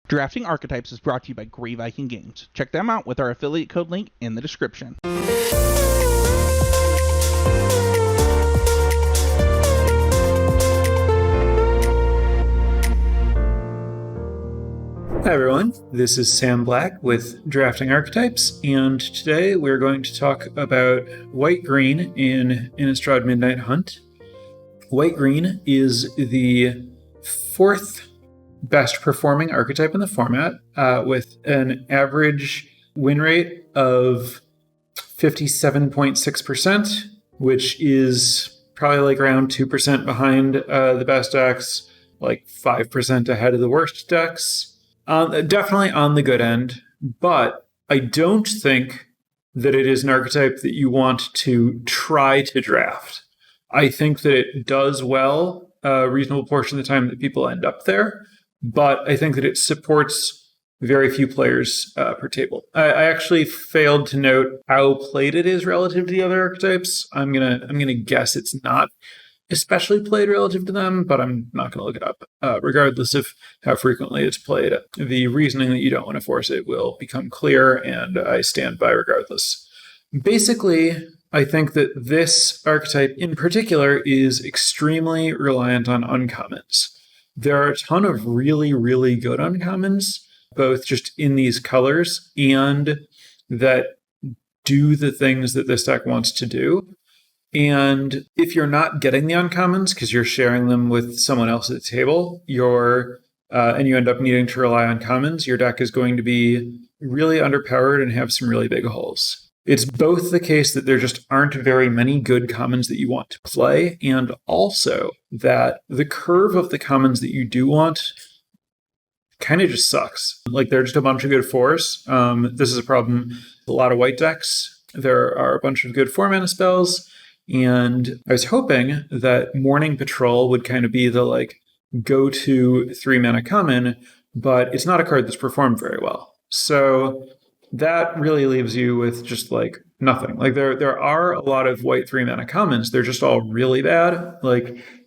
Drafting Archetypes is brought to you by Grey Viking Games. Check them out with our affiliate code link in the description. Hi everyone, this is Sam Black with Drafting Archetypes, and today we're going to talk about White-Green in Innistrad Midnight Hunt. White-Green is the fourth best performing archetype in the format, with an average win rate of 57.6%, which is probably like around 2% behind the best decks, like 5% ahead of the worst decks. Definitely on the good end, but I don't think that it is an archetype that you want to try to draft. I think that it does well a reasonable portion of the time that people end up there, but I think that it supports very few players per table. I actually failed to note how played it is relative to the other archetypes. I'm gonna guess it's not especially played relative to them, but I'm not going to look it up. Regardless of how frequently it's played, the reasoning that you don't want to force it will become clear, and I stand by regardless. Basically, I think that this archetype in particular is extremely reliant on uncommons. There are a ton of really, really good uncommons, both just in these colors and that do the things that this deck wants to do. And if you're not getting the uncommons because you're sharing them with someone else at the table, and you end up needing to rely on commons, your deck is going to be really underpowered and have some really big holes. It's both the case that there just aren't very many good commons that you want to play, and also that the curve of the commons that you do want kind of just sucks. Like, they're just a bunch of good fours. This is a problem with a lot of white decks. There are a bunch of good 4-mana spells. And I was hoping that Morning Patrol would kind of be the go-to 3-mana common, but it's not a card that's performed very well. So that really leaves you with just nothing. There are a lot of white 3-mana commons. They're just all really bad.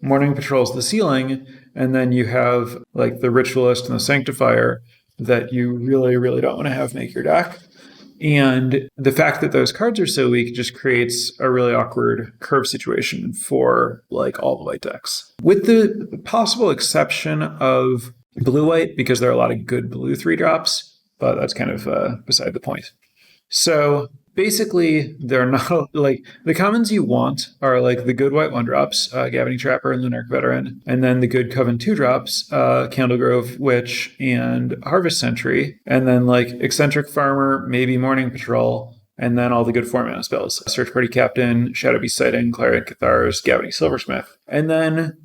Morning Patrol's the ceiling, and then you have the Ritualist and the Sanctifier that you really, really don't want to have make your deck. And the fact that those cards are so weak just creates a really awkward curve situation for all the white decks. With the possible exception of blue-white, because there are a lot of good blue 3-drops, but that's kind of beside the point. So basically, they're not the commons you want are the good white 1-drops, Gavony Trapper and Lunarch Veteran, and then the good Coven 2-drops, Candlegrove Witch and Harvest Sentry, and then Eccentric Farmer, maybe Morning Patrol, and then all the good 4-mana spells, Search Party Captain, Shadow Beast Sighting, Clarion Cathars, Gavony Silversmith. And then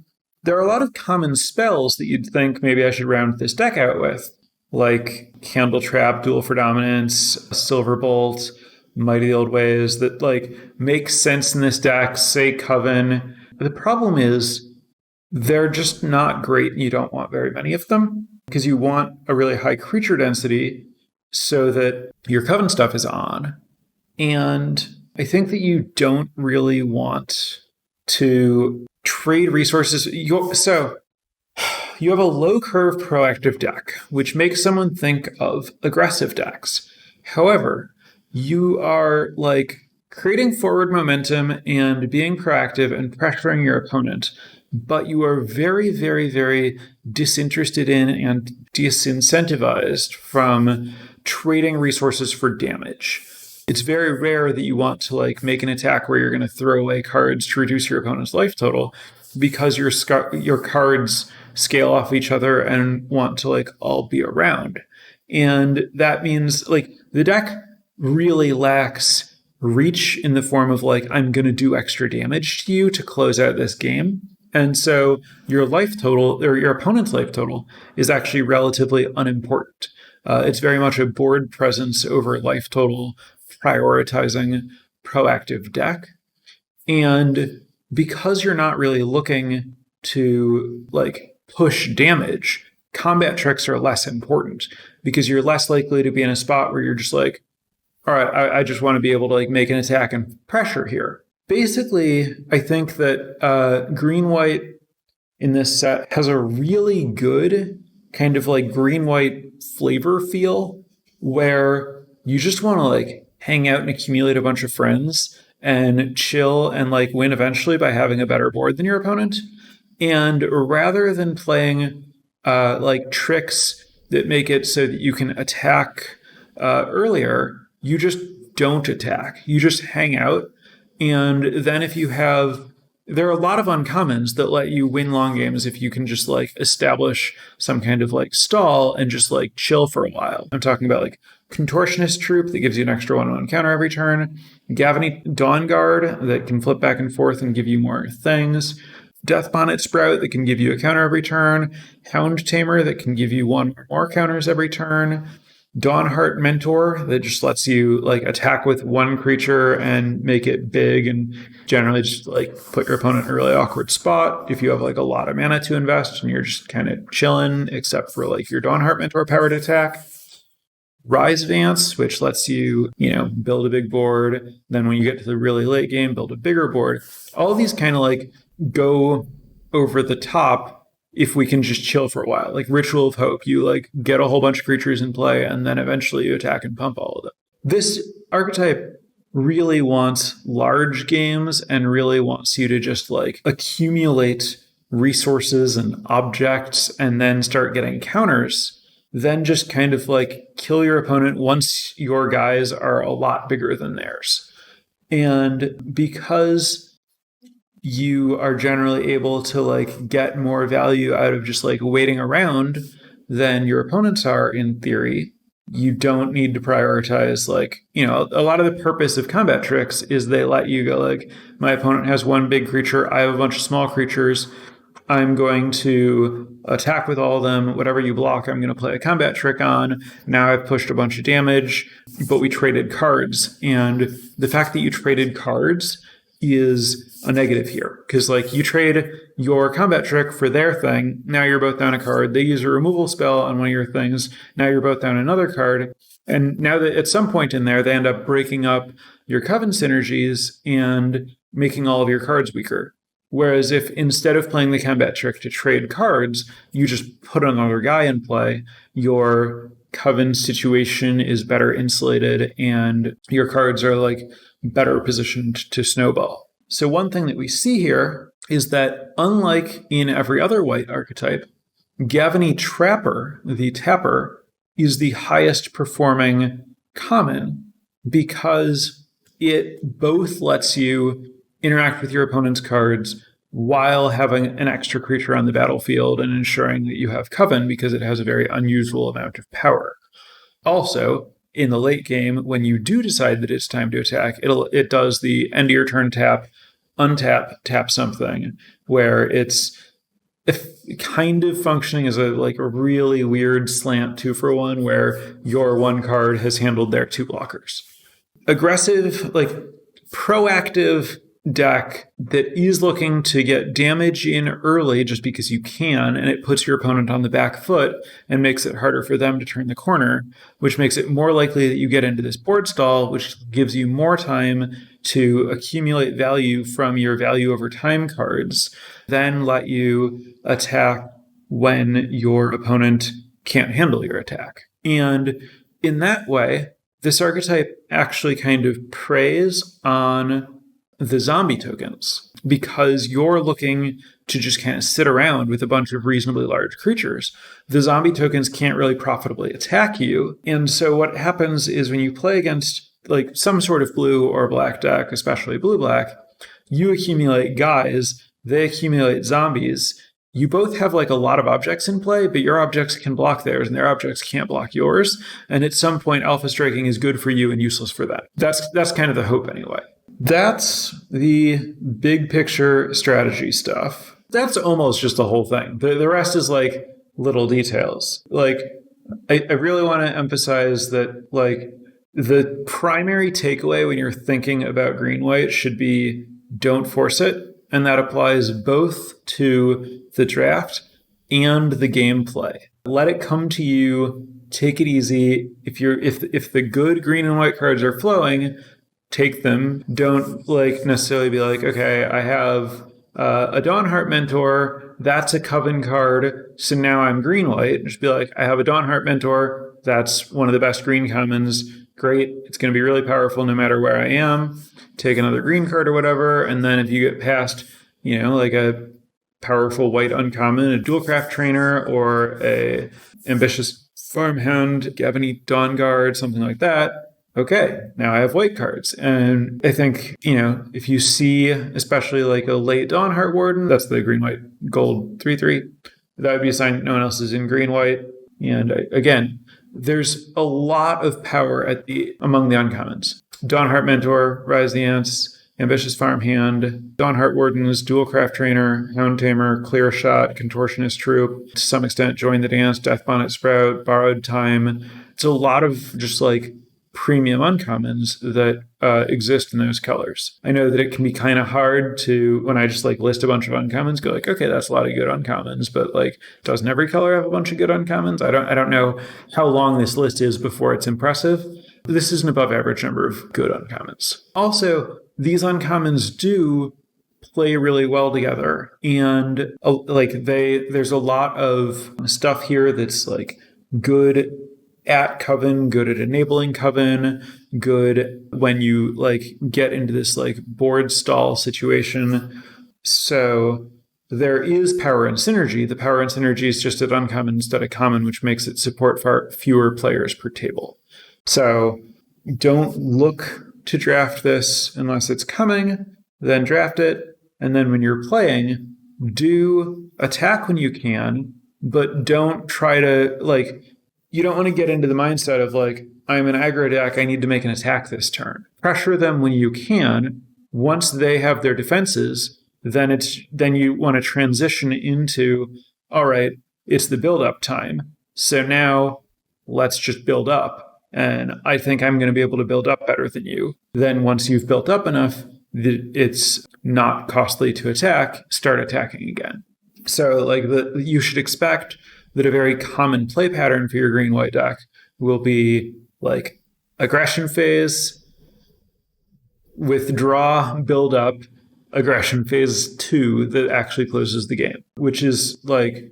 there are a lot of common spells that you'd think maybe I should round this deck out with, like Candle Trap, Duel for Dominance, Silverbolt, Mighty Old Ways, that make sense in this deck, say Coven. The problem is they're just not great, and you don't want very many of them because you want a really high creature density so that your Coven stuff is on. And I think that you don't really want to trade resources. So you have a low curve proactive deck, which makes someone think of aggressive decks. However, you are creating forward momentum and being proactive and pressuring your opponent, but you are very, very, very disinterested in and disincentivized from trading resources for damage. It's very rare that you want to make an attack where you're going to throw away cards to reduce your opponent's life total, because your cards scale off each other and want to all be around. And that means the deck really lacks reach in the form of I'm going to do extra damage to you to close out this game. And so your life total, or your opponent's life total, is actually relatively unimportant. It's very much a board presence over life total, prioritizing proactive deck. And because you're not really looking to push damage, combat tricks are less important because you're less likely to be in a spot where you're just all right, I just want to be able to make an attack and pressure here. Basically, I think that green-white in this set has a really good kind of green-white flavor feel where you just want to like hang out and accumulate a bunch of friends and chill and like win eventually by having a better board than your opponent. And rather than playing like tricks that make it so that you can attack earlier, you just don't attack. You just hang out. And then if you have, there are a lot of uncommons that let you win long games if you can just like establish some kind of like stall and just like chill for a while. I'm talking about like Contortionist Troop that gives you an extra 1/1 counter every turn, Gavany Dawn Guard that can flip back and forth and give you more things, Death Bonnet Sprout that can give you a counter every turn, Hound Tamer that can give you one or more counters every turn, Dawnheart Mentor that just lets you like attack with one creature and make it big and generally just like put your opponent in a really awkward spot if you have like a lot of mana to invest and you're just kind of chilling except for like your Dawnheart Mentor powered attack. Rise Vance, which lets you, build a big board. Then when you get to the really late game, build a bigger board. All of these kind of like go over the top if we can just chill for a while. Like Ritual of Hope, you like get a whole bunch of creatures in play and then eventually you attack and pump all of them. This archetype really wants large games and really wants you to just like accumulate resources and objects and then start getting counters. Then just kind of like kill your opponent once your guys are a lot bigger than theirs. And because you are generally able to like get more value out of just like waiting around than your opponents are in theory, you don't need to prioritize like, a lot of the purpose of combat tricks is they let you go like, my opponent has one big creature, I have a bunch of small creatures, I'm going to attack with all of them. Whatever you block, I'm going to play a combat trick on. Now I've pushed a bunch of damage, but we traded cards. And the fact that you traded cards is a negative here. Because like you trade your combat trick for their thing. Now you're both down a card. They use a removal spell on one of your things. Now you're both down another card. And now that at some point in there, they end up breaking up your Coven synergies and making all of your cards weaker. Whereas if instead of playing the combat trick to trade cards, you just put another guy in play, your Coven situation is better insulated and your cards are like better positioned to snowball. So one thing that we see here is that unlike in every other white archetype, Gavany Trapper, the tapper, is the highest performing common because it both lets you interact with your opponent's cards while having an extra creature on the battlefield and ensuring that you have Coven because it has a very unusual amount of power. Also, in the late game, when you do decide that it's time to attack, it does the end of your turn tap, untap, tap something, where it's kind of functioning as a really weird slant 2-for-1 where your one card has handled their 2 blockers. Aggressive, proactive deck that is looking to get damage in early just because you can, and it puts your opponent on the back foot and makes it harder for them to turn the corner, which makes it more likely that you get into this board stall, which gives you more time to accumulate value from your value over time cards, then let you attack when your opponent can't handle your attack. And in that way, this archetype actually kind of preys on the zombie tokens because you're looking to just kind of sit around with a bunch of reasonably large creatures. The zombie tokens can't really profitably attack you. And so what happens is when you play against some sort of blue or black deck, especially blue-black, you accumulate guys, they accumulate zombies. You both have a lot of objects in play, but your objects can block theirs and their objects can't block yours. And at some point, alpha striking is good for you and useless for them. That's kind of the hope anyway. That's the big picture strategy stuff. That's almost just the whole thing. The rest is little details. I really want to emphasize that the primary takeaway when you're thinking about green-white should be don't force it. And that applies both to the draft and the gameplay. Let it come to you. Take it easy. If the good green and white cards are flowing, take them. Don't necessarily be okay, I have a Dawnheart Mentor that's a Coven card. So now I'm green-white. Just be like, I have a Dawnheart Mentor. That's one of the best green commons. Great. It's going to be really powerful no matter where I am. Take another green card or whatever. And then if you get past, like a powerful white uncommon, a Dualcraft Trainer, or a Ambitious Farmhound, Gavany Dawn Guard, something like that. Okay, now I have white cards. And I think, if you see, especially like a late Dawnheart Warden, that's the green, white, gold 3/3, that would be a sign no one else is in green, white. And again, there's a lot of power among the uncommons. Dawnheart Mentor, Rise the Ants, Ambitious Farmhand, Dawnheart Wardens, Dualcraft Trainer, Hound Tamer, Clear Shot, Contortionist Troop, to some extent Join the Dance, Death Bonnet Sprout, Borrowed Time. It's a lot of just like premium uncommons that exist in those colors. I know that it can be kind of hard to, when I just like list a bunch of uncommons, go like, okay, that's a lot of good uncommons, but like, doesn't every color have a bunch of good uncommons? I don't know how long this list is before it's impressive. This is an above average number of good uncommons. Also, these uncommons do play really well together, and there's a lot of stuff here that's like good at Coven, good at enabling Coven, good when you like get into this like board stall situation. So there is power and synergy. The power and synergy is just at uncommon instead of common, which makes it support far fewer players per table. So don't look to draft this unless it's coming, then draft it. And then when you're playing, do attack when you can, but don't try to you don't want to get into the mindset of like, I'm an aggro deck, I need to make an attack this turn. Pressure them when you can. Once they have their defenses, then you want to transition into, all right, it's the build-up time. So now let's just build up. And I think I'm going to be able to build up better than you. Then once you've built up enough that it's not costly to attack, start attacking again. So you should expect that a very common play pattern for your green-white deck will be like aggression phase, withdraw, build up, aggression phase 2 that actually closes the game, which is like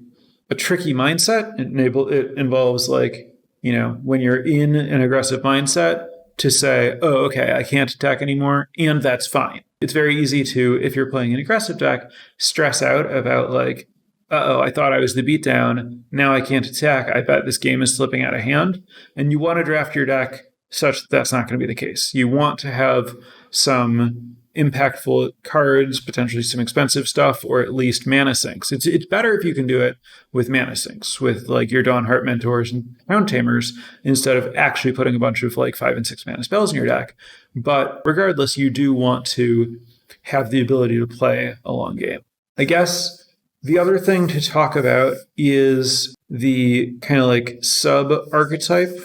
a tricky mindset. It involves when you're in an aggressive mindset to say, oh, okay, I can't attack anymore, and that's fine. It's very easy to, if you're playing an aggressive deck, stress out about like, uh-oh, I thought I was the beatdown. Now I can't attack. I bet this game is slipping out of hand. And you want to draft your deck such that that's not going to be the case. You want to have some impactful cards, potentially some expensive stuff, or at least mana sinks. It's better if you can do it with mana sinks, with like your Dawnheart Mentors and Hound Tamers, instead of actually putting a bunch of like 5 and 6 mana spells in your deck. But regardless, you do want to have the ability to play a long game. I guess the other thing to talk about is the kind of like sub-archetype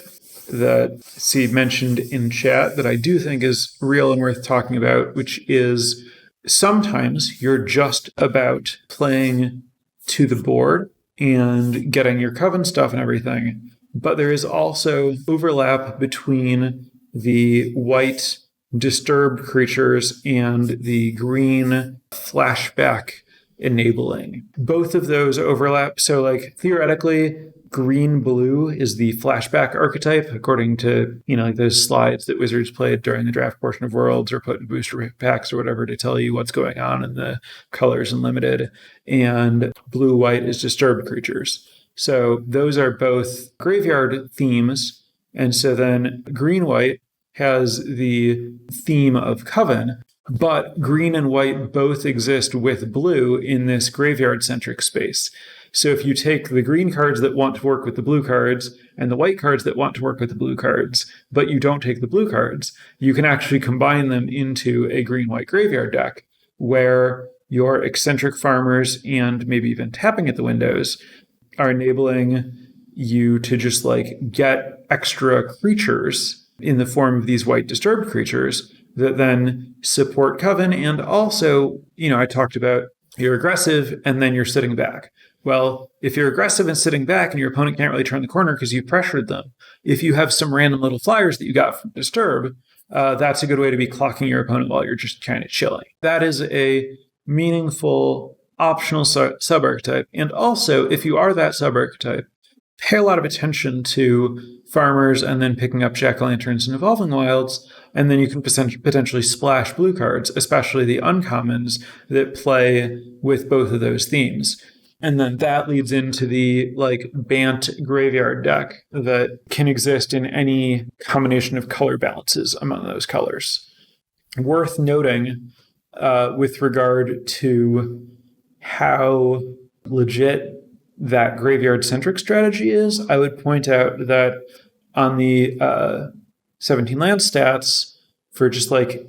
that see mentioned in chat that I do think is real and worth talking about, which is sometimes you're just about playing to the board and getting your Coven stuff and everything, but there is also overlap between the white disturbed creatures and the green flashback enabling. Both of those overlap. So theoretically, green-blue is the flashback archetype, according to, those slides that Wizards played during the draft portion of Worlds or put in booster packs or whatever to tell you what's going on in the colors and limited. And blue-white is disturbed creatures. So those are both graveyard themes. And so then green-white has the theme of Coven, but green and white both exist with blue in this graveyard-centric space. So if you take the green cards that want to work with the blue cards and the white cards that want to work with the blue cards, but you don't take the blue cards, you can actually combine them into a green-white graveyard deck where your eccentric farmers and maybe even tapping at the windows are enabling you to just get extra creatures in the form of these white disturbed creatures that then support Coven. And also, I talked about you're aggressive and then you're sitting back. Well, if you're aggressive and sitting back and your opponent can't really turn the corner because you pressured them, if you have some random little flyers that you got from Disturb, that's a good way to be clocking your opponent while you're just kind of chilling. That is a meaningful optional sub-archetype. And also, if you are that sub-archetype, pay a lot of attention to farmers and then picking up jack-o'-lanterns and evolving wilds, and then you can potentially splash blue cards, especially the uncommons that play with both of those themes. And then that leads into the Bant graveyard deck that can exist in any combination of color balances among those colors. Worth noting with regard to how legit that graveyard-centric strategy is, I would point out that on the 17 land stats for just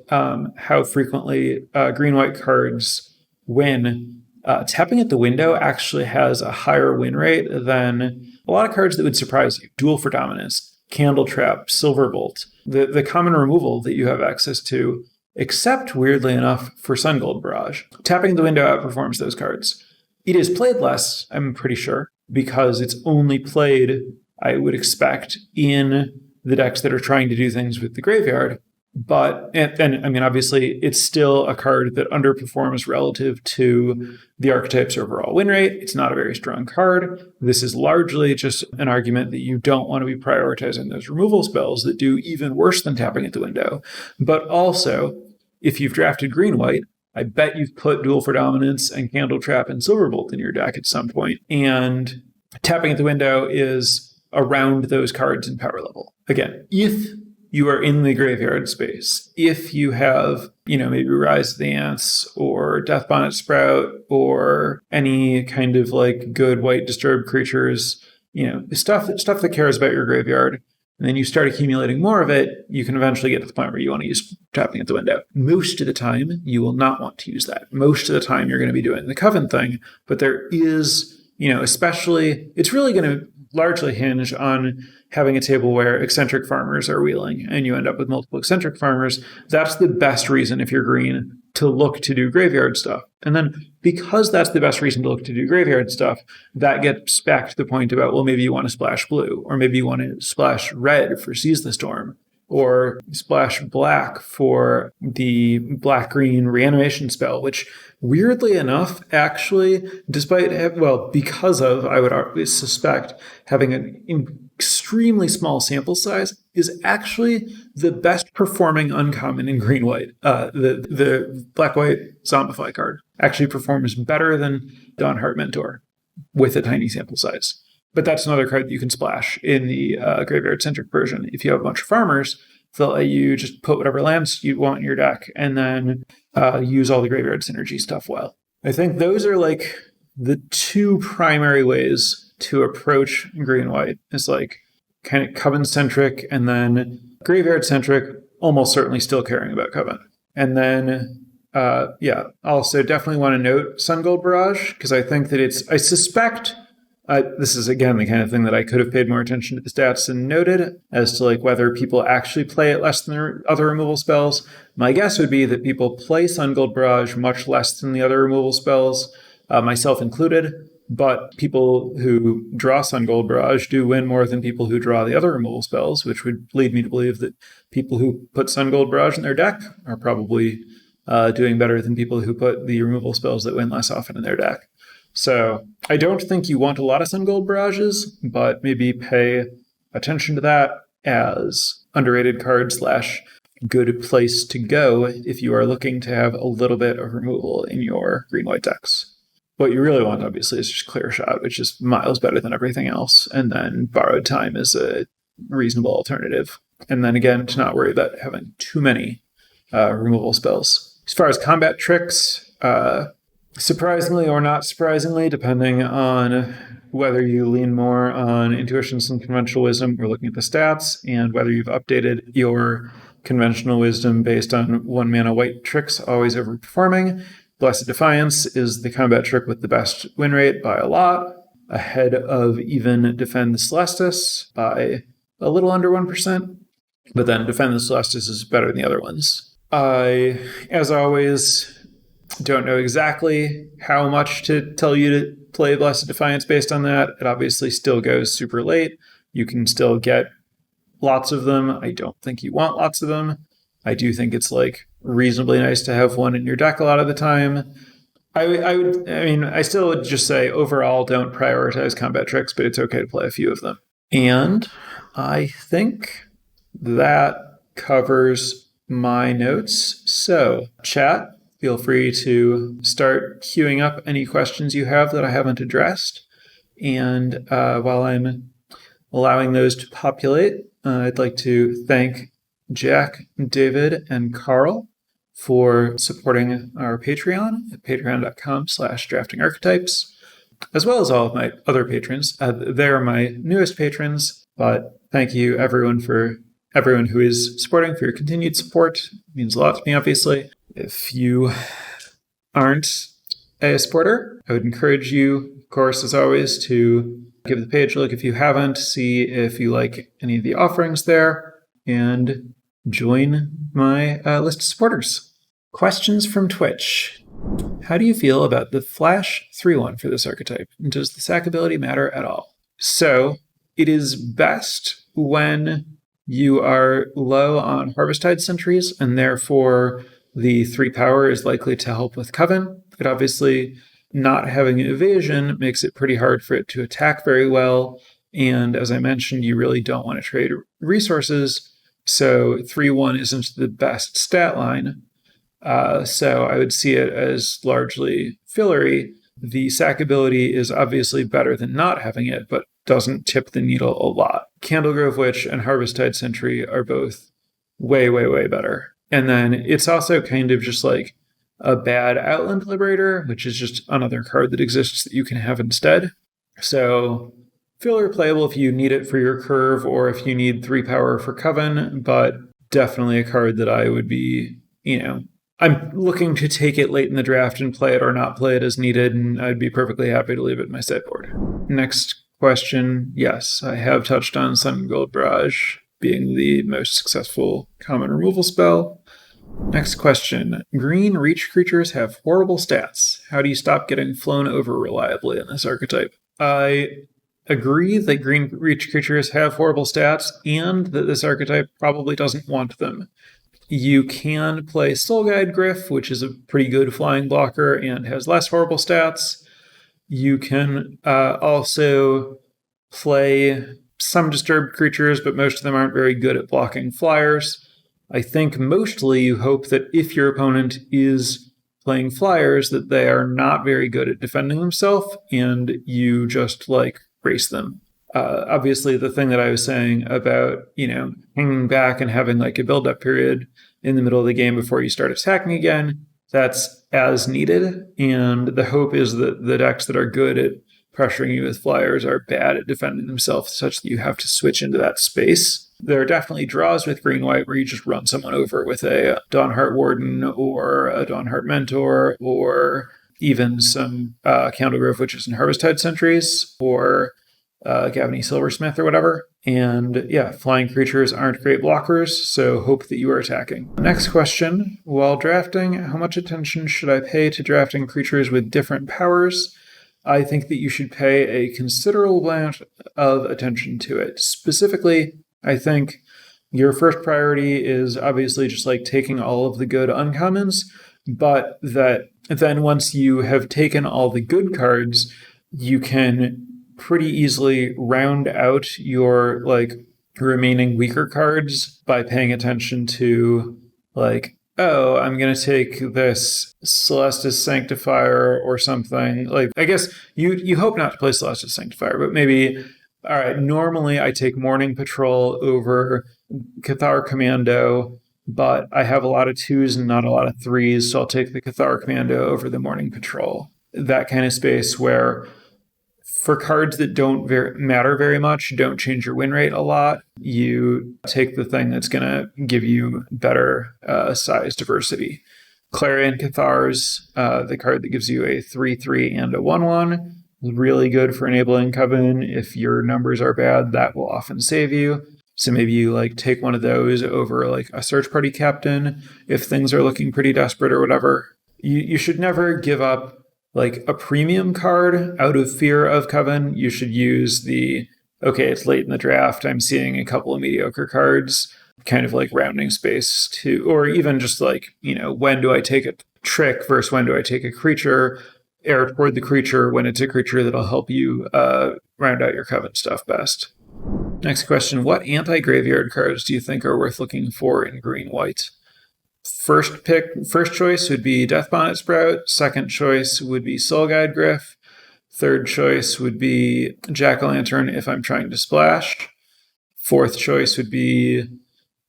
how frequently green-white cards win, tapping at the window actually has a higher win rate than a lot of cards that would surprise you. Duel for Dominance, Candle Trap, Silverbolt, the common removal that you have access to, except, weirdly enough, for Sungold Barrage. Tapping the window outperforms those cards. It is played less, I'm pretty sure, because it's only played, I would expect, in the decks that are trying to do things with the graveyard. But, and I mean, obviously, it's still a card that underperforms relative to the archetype's overall win rate. It's not a very strong card. This is largely just an argument that you don't want to be prioritizing those removal spells that do even worse than tapping at the window. But also, if you've drafted green-white, I bet you've put Duel for Dominance and Candle Trap and Silverbolt in your deck at some point. And tapping at the window is around those cards in power level. Again, if you are in the graveyard space, if you have, maybe Rise of the Ants or Death Bonnet Sprout or any kind of good white disturbed creatures, stuff that cares about your graveyard, and then you start accumulating more of it, you can eventually get to the point where you want to use tapping at the window. Most of the time, you will not want to use that. Most of the time, you're going to be doing the Coven thing, but there is, especially, it's really going to largely hinge on having a table where eccentric farmers are wheeling and you end up with multiple eccentric farmers. That's the best reason, if you're green, to look to do graveyard stuff. And then because that's the best reason to look to do graveyard stuff, that gets back to the point about, well, maybe you want to splash blue, or maybe you want to splash red for Seize the Storm, or splash black for the black-green reanimation spell, which weirdly enough, actually, because of, I would suspect, having an extremely small sample size, is actually the best performing uncommon in green-white. The black-white Zombify card actually performs better than Dawnheart Mentor with a tiny sample size. But that's another card that you can splash in the graveyard-centric version. If you have a bunch of farmers, they'll let you just put whatever lands you want in your deck and then use all the graveyard synergy stuff well. I think those are the two primary ways to approach green-white. It's kind of Coven-centric and then graveyard-centric, almost certainly still caring about Coven. And then, also definitely want to note Sungold Barrage, because I think that I suspect... this is, again, the kind of thing that I could have paid more attention to the stats and noted as to whether people actually play it less than their other removal spells. My guess would be that people play Sungold Barrage much less than the other removal spells, myself included, but people who draw Sungold Barrage do win more than people who draw the other removal spells, which would lead me to believe that people who put Sungold Barrage in their deck are probably doing better than people who put the removal spells that win less often in their deck. So I don't think you want a lot of Sungold Barrages, but maybe pay attention to that as underrated card / good place to go if you are looking to have a little bit of removal in your green-white decks. What you really want, obviously, is just Clear Shot, which is miles better than everything else. And then Borrowed Time is a reasonable alternative. And then again, to not worry about having too many removal spells. As far as combat tricks, surprisingly or not surprisingly, depending on whether you lean more on intuitions and conventional wisdom or looking at the stats, and whether you've updated your conventional wisdom based on 1 mana white tricks always overperforming, Blessed Defiance is the combat trick with the best win rate by a lot, ahead of even Defend the Celestis by a little under 1%, but then Defend the Celestis is better than the other ones. I, as always, don't know exactly how much to tell you to play Blessed Defiance based on that. It obviously still goes super late. You can still get lots of them. I don't think you want lots of them. I do think it's reasonably nice to have one in your deck a lot of the time. I still would just say overall don't prioritize combat tricks, but it's okay to play a few of them. And I think that covers my notes. So, chat, feel free to start queuing up any questions you have that I haven't addressed. And while I'm allowing those to populate, I'd like to thank Jack, David, and Carl for supporting our Patreon at patreon.com/draftingarchetypes, as well as all of my other patrons. They're my newest patrons, but thank you everyone who is supporting, for your continued support. It means a lot to me, obviously. If you aren't a supporter, I would encourage you, of course, as always, to give the page a look if you haven't, see if you like any of the offerings there, and join my list of supporters. Questions from Twitch. How do you feel about the Flash 3/1 for this archetype? Does the sack ability matter at all? So, it is best when you are low on Harvest-Tide sentries, and therefore the 3 power is likely to help with Coven. It obviously, not having evasion makes it pretty hard for it to attack very well, and as I mentioned, you really don't want to trade resources, so 3/1 isn't the best stat line. So I would see it as largely fillery. The sack ability is obviously better than not having it, but doesn't tip the needle a lot. Candlegrove Witch and Harvest-Tide Sentry are both way, way, way better. And then it's also kind of just like a bad Outland Liberator, which is just another card that exists that you can have instead. So filler playable if you need it for your curve or if you need 3 power for Coven, but definitely a card that I would be, I'm looking to take it late in the draft and play it or not play it as needed, and I'd be perfectly happy to leave it in my sideboard. Next question. Yes, I have touched on Sun Gold Barrage being the most successful common removal spell. Next question. Green Reach creatures have horrible stats. How do you stop getting flown over reliably in this archetype? I agree that Green Reach creatures have horrible stats and that this archetype probably doesn't want them. You can play Soulguide Griff, which is a pretty good flying blocker and has less horrible stats. You can also play some disturbed creatures, but most of them aren't very good at blocking flyers. I think mostly you hope that if your opponent is playing flyers, that they are not very good at defending themselves, and you just, race them. Obviously, the thing that I was saying about, hanging back and having, a build-up period in the middle of the game before you start attacking again, that's as needed, and the hope is that the decks that are good at pressuring you with flyers are bad at defending themselves, such that you have to switch into that space. There are definitely draws with green-white where you just run someone over with a Dawnheart Warden or a Dawnheart Mentor or even some Candlegrove Witches and Harvest-Tide Sentries or Gavany Silversmith or whatever. And yeah, flying creatures aren't great blockers, so hope that you are attacking. Next question. While drafting, how much attention should I pay to drafting creatures with different powers? I think that you should pay a considerable amount of attention to it. Specifically, I think your first priority is obviously just taking all of the good uncommons, but that then once you have taken all the good cards, you can pretty easily round out your remaining weaker cards by paying attention to oh, I'm going to take this Celestis Sanctifier or something. I guess you hope not to play Celestis Sanctifier, but maybe, all right, normally I take Morning Patrol over Cathar Commando, but I have a lot of 2s and not a lot of 3s, so I'll take the Cathar Commando over the Morning Patrol. That kind of space where for cards that don't matter very much, don't change your win rate a lot, you take the thing that's going to give you better size diversity. Clarion Cathars, the card that gives you a 3/3 and a 1/1, is really good for enabling Coven. If your numbers are bad, that will often save you. So maybe you take one of those over a Search Party Captain if things are looking pretty desperate or whatever. You should never give up a premium card out of fear of Coven. You should use okay, it's late in the draft, I'm seeing a couple of mediocre cards, kind of rounding space to, or even just when do I take trick versus when do I take a creature, err toward the creature when it's a creature that'll help you round out your coven stuff best. Next question, what anti-graveyard cards do you think are worth looking for in green-white? First choice would be Deathbonnet Sprout. Second choice would be Soulguide Gryph. Third choice would be Jack-o'-lantern if I'm trying to splash. Fourth choice would be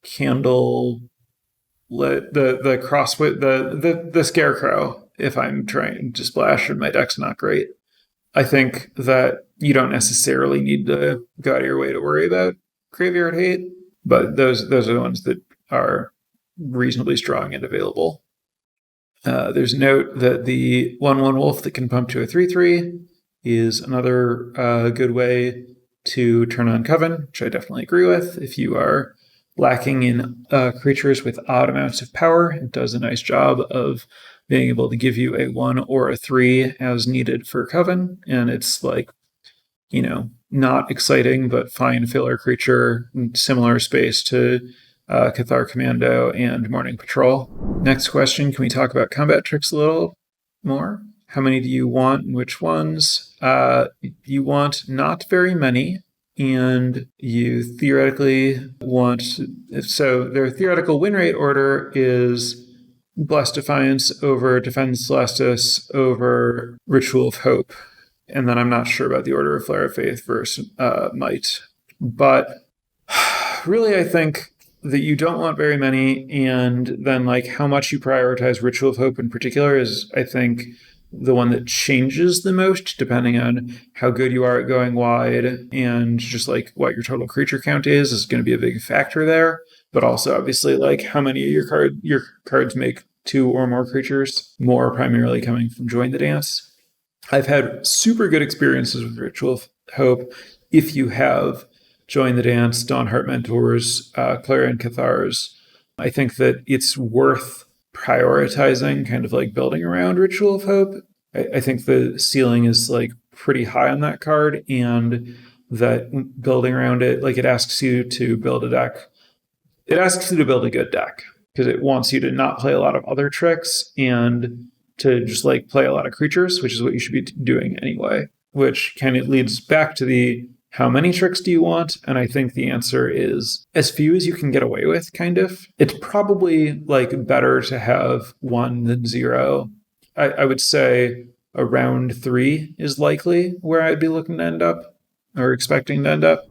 Candle, the Scarecrow if I'm trying to splash and my deck's not great. I think that you don't necessarily need to go out of your way to worry about graveyard hate, but those are the ones that are reasonably strong and available. There's a note that the 1/1 wolf that can pump to a 3/3 is another good way to turn on Coven, which I definitely agree with. If you are lacking in creatures with odd amounts of power, it does a nice job of being able to give you a 1 or a 3 as needed for Coven, and it's like, not exciting, but fine filler creature, similar space to Cathar Commando and Morning Patrol. Next question, can we talk about combat tricks a little more? How many do you want and which ones? You want not very many, and you theoretically want... So their theoretical win rate order is Blessed Defiance over Defend Celestis over Ritual of Hope. And then I'm not sure about the order of Flare of Faith versus Might. But really, I think that you don't want very many, and then how much you prioritize Ritual of Hope in particular is, I think, the one that changes the most depending on how good you are at going wide, and just what your total creature count is going to be a big factor there. But also, obviously, how many of your cards make 2 or more creatures, more primarily coming from Join the Dance. I've had super good experiences with Ritual of Hope if you have Join the Dance, Dawnheart Mentors, Clarion Cathars. I think that it's worth prioritizing, kind of building around Ritual of Hope. I think the ceiling is pretty high on that card, and that building around it, it asks you to build a deck. It asks you to build a good deck because it wants you to not play a lot of other tricks and to just play a lot of creatures, which is what you should be doing anyway, which kind of leads back to the how many tricks do you want? And I think the answer is as few as you can get away with, kind of. It's probably better to have 1 than 0. I would say around 3 is likely where I'd be looking to end up or expecting to end up.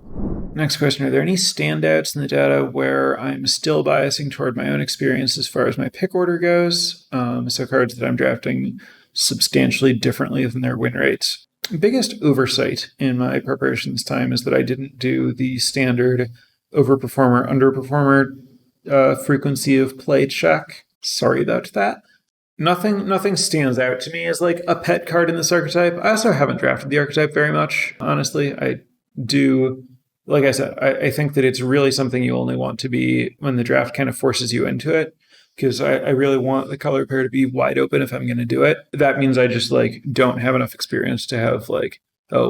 Next question, are there any standouts in the data where I'm still biasing toward my own experience as far as my pick order goes? So cards that I'm drafting substantially differently than their win rates. Biggest oversight in my preparation this time is that I didn't do the standard overperformer, underperformer frequency of play check. Sorry about that. Nothing stands out to me as a pet card in this archetype. I also haven't drafted the archetype very much, honestly. I do... Like I said, I think that it's really something you only want to be when the draft kind of forces you into it, because I really want the color pair to be wide open if I'm going to do it. That means I just don't have enough experience to have oh,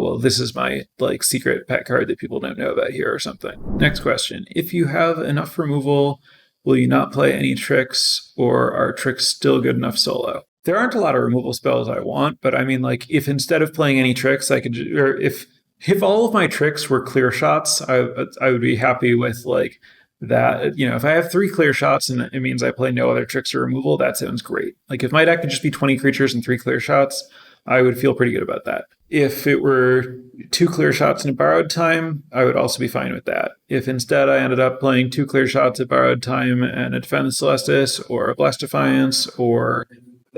well, this is my secret pet card that people don't know about here or something. Next question. If you have enough removal, will you not play any tricks, or are tricks still good enough solo? There aren't a lot of removal spells I want, but I mean, if instead of playing any tricks, I could, or if all of my tricks were clear shots, I would be happy with that. If I have 3 clear shots and it means I play no other tricks or removal, that sounds great. If my deck could just be 20 creatures and 3 clear shots, I would feel pretty good about that. If it were 2 clear shots and a borrowed time, I would also be fine with that. If instead I ended up playing 2 clear shots, a borrowed time, and a Defend Celestis, or a Blessed Defiance, or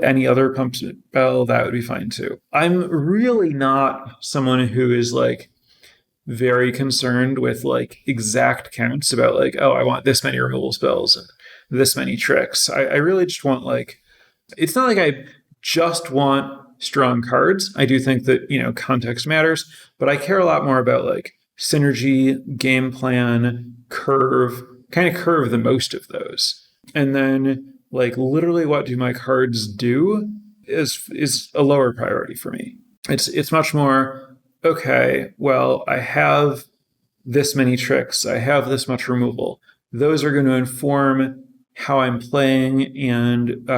any other pump spell, that would be fine too. I'm really not someone who is very concerned with exact counts about oh, I want this many removal spells and this many tricks. I really just want it's not I just want strong cards. I do think that context matters, but I care a lot more about synergy, game plan, curve the most of those. And then literally what do my cards do is a lower priority for me. It's much more, okay, well, I have this many tricks, I have this much removal. Those are going to inform how I'm playing and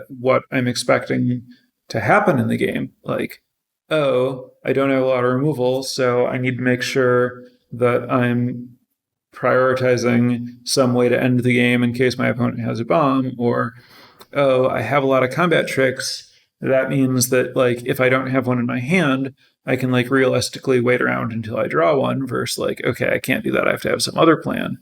what I'm expecting to happen in the game. Like, oh, I don't have a lot of removal, so I need to make sure that I'm prioritizing some way to end the game in case my opponent has a bomb, or oh, I have a lot of combat tricks. That means that like if I don't have one in my hand, I can like realistically wait around until I draw one versus like, okay, I can't do that. I have to have some other plan.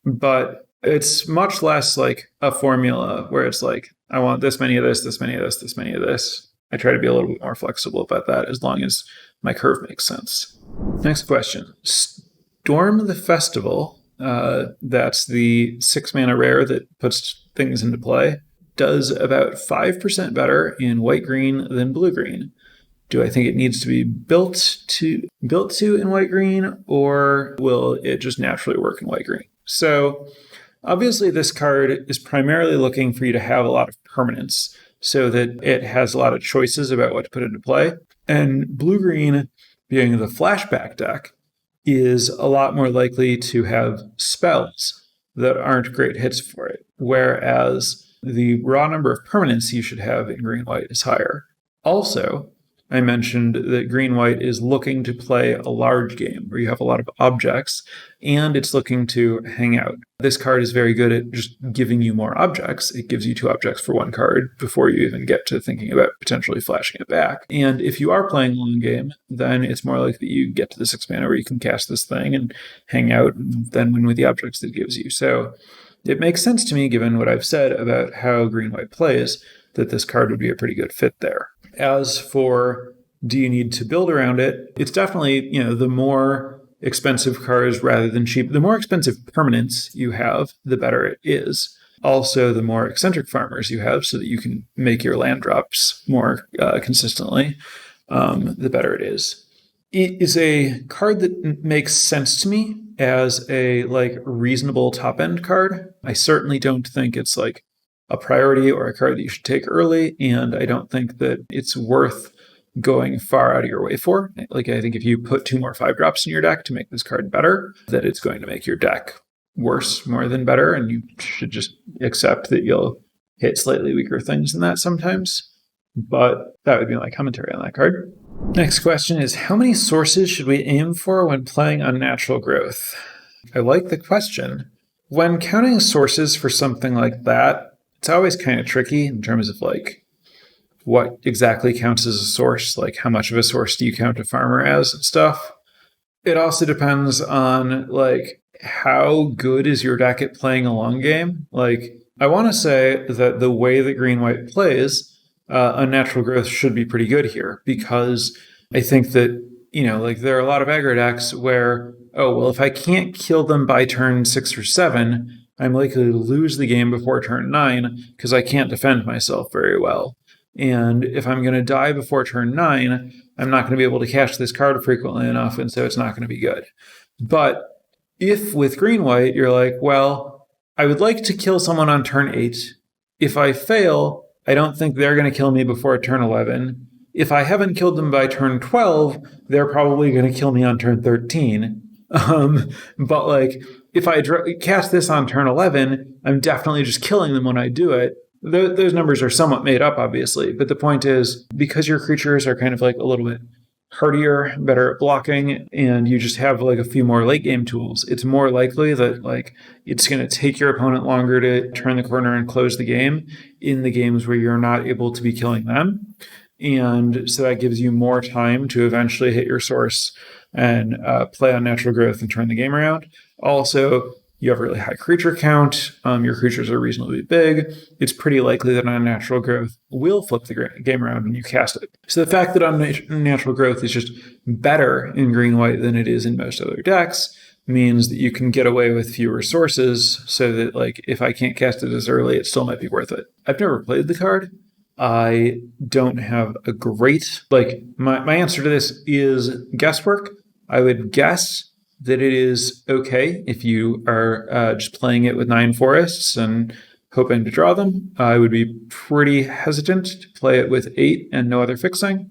But it's much less like a formula where it's like, I want this many of this many of this many of this. I try to be a little bit more flexible about that as long as my curve makes sense. Next question. Storm the Festival, that's the 6 mana rare that puts things into play, does about 5% better in white-green than blue-green. Do I think it needs to be built to in white-green, or will it just naturally work in white-green? So obviously this card is primarily looking for you to have a lot of permanence so that it has a lot of choices about what to put into play. And blue-green, being the flashback deck, is a lot more likely to have spells that aren't great hits for it, whereas the raw number of permanents you should have in green-white is higher. Also, I mentioned that green-white is looking to play a large game where you have a lot of objects, and it's looking to hang out. This card is very good at just giving you more objects. It gives you 2 objects for 1 card before you even get to thinking about potentially flashing it back. And if you are playing long game, then it's more likely that you get to the 6 mana where you can cast this thing and hang out and then win with the objects that it gives you. So it makes sense to me, given what I've said about how green-white plays, that this card would be a pretty good fit there. As for do you need to build around it, it's definitely, the more expensive cards rather than cheap, the more expensive permanents you have, the better it is. Also, the more eccentric farmers you have so that you can make your land drops more consistently, the better it is. It is a card that makes sense to me as a reasonable top end card. I certainly don't think it's like a priority or a card that you should take early, and I don't think that it's worth going far out of your way for. I think if you put 2 more 5-drops in your deck to make this card better, that it's going to make your deck worse more than better, and you should just accept that you'll hit slightly weaker things than that sometimes. But that would be my commentary on that card. Next question is, how many sources should we aim for when playing Unnatural Growth? I like the question. When counting sources for something like that, it's always kind of tricky in terms of what exactly counts as a source, how much of a source do you count a farmer as and stuff. It also depends on how good is your deck at playing a long game. I want to say that the way that green-white plays, Unnatural Growth should be pretty good here, because I think that, there are a lot of aggro decks where, if I can't kill them by turn 6 or 7, I'm likely to lose the game before turn 9 because I can't defend myself very well. And if I'm going to die before turn 9, I'm not going to be able to catch this card frequently enough, and so it's not going to be good. But if with green-white, you're I would like to kill someone on turn 8. If I fail, I don't think they're going to kill me before turn 11. If I haven't killed them by turn 12, they're probably going to kill me on turn 13. But if I cast this on turn 11, I'm definitely just killing them when I do it. Those numbers are somewhat made up, obviously, but the point is, because your creatures are kind of a little bit hardier, better at blocking, and you just have a few more late game tools, it's more likely that it's going to take your opponent longer to turn the corner and close the game in the games where you're not able to be killing them. And so that gives you more time to eventually hit your source and play Unnatural Growth and turn the game around. Also, you have a really high creature count. Your creatures are reasonably big. It's pretty likely that Unnatural Growth will flip the game around when you cast it. So the fact that Unnatural Growth is just better in green-white than it is in most other decks means that you can get away with fewer sources, so that if I can't cast it as early, it still might be worth it. I've never played the card. I don't have a great, my answer to this is guesswork. I would guess that it is okay if you are just playing it with 9 forests and hoping to draw them. I would be pretty hesitant to play it with 8 and no other fixing.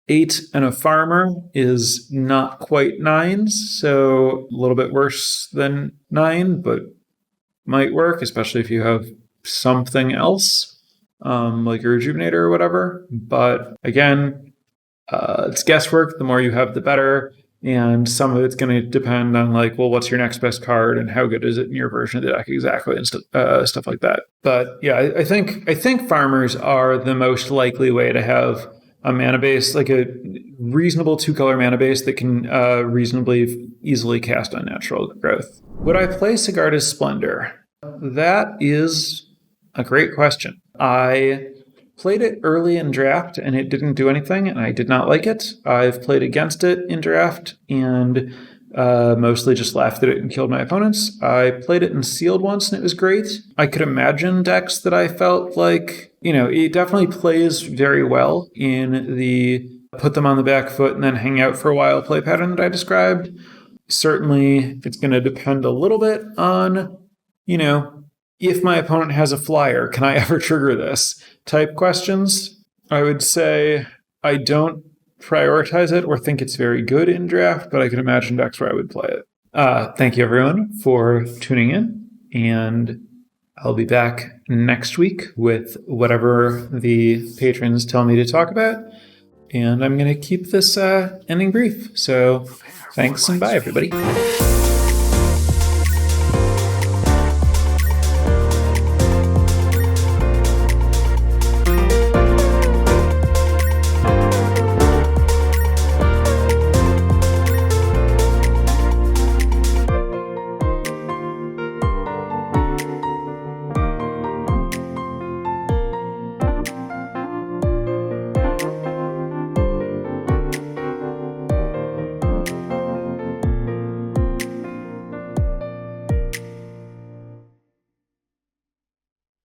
8 and a farmer is not quite 9, so a little bit worse than 9, but might work, especially if you have something else, like a Rejuvenator or whatever. But again, it's guesswork. The more you have, the better. And some of it's going to depend on like, well, what's your next best card and how good is it in your version of the deck exactly, and stuff like that. But yeah, I think farmers are the most likely way to have a mana base, like a reasonable 2-color mana base that can reasonably easily cast Unnatural Growth. Would I play Sigarda's Splendor? That is a great question. I played it early in draft and it didn't do anything, and I did not like it. I've played against it in draft and mostly just laughed at it and killed my opponents. I played it in sealed once and it was great. I could imagine decks that I felt like, it definitely plays very well in the put them on the back foot and then hang out for a while play pattern that I described. Certainly, it's going to depend a little bit on, if my opponent has a flyer, can I ever trigger this type questions. I would say I don't prioritize it or think it's very good in draft, but I can imagine decks where I would play it. Thank you, everyone, for tuning in, and I'll be back next week with whatever the patrons tell me to talk about, and I'm going to keep this ending brief. So thanks and bye, everybody.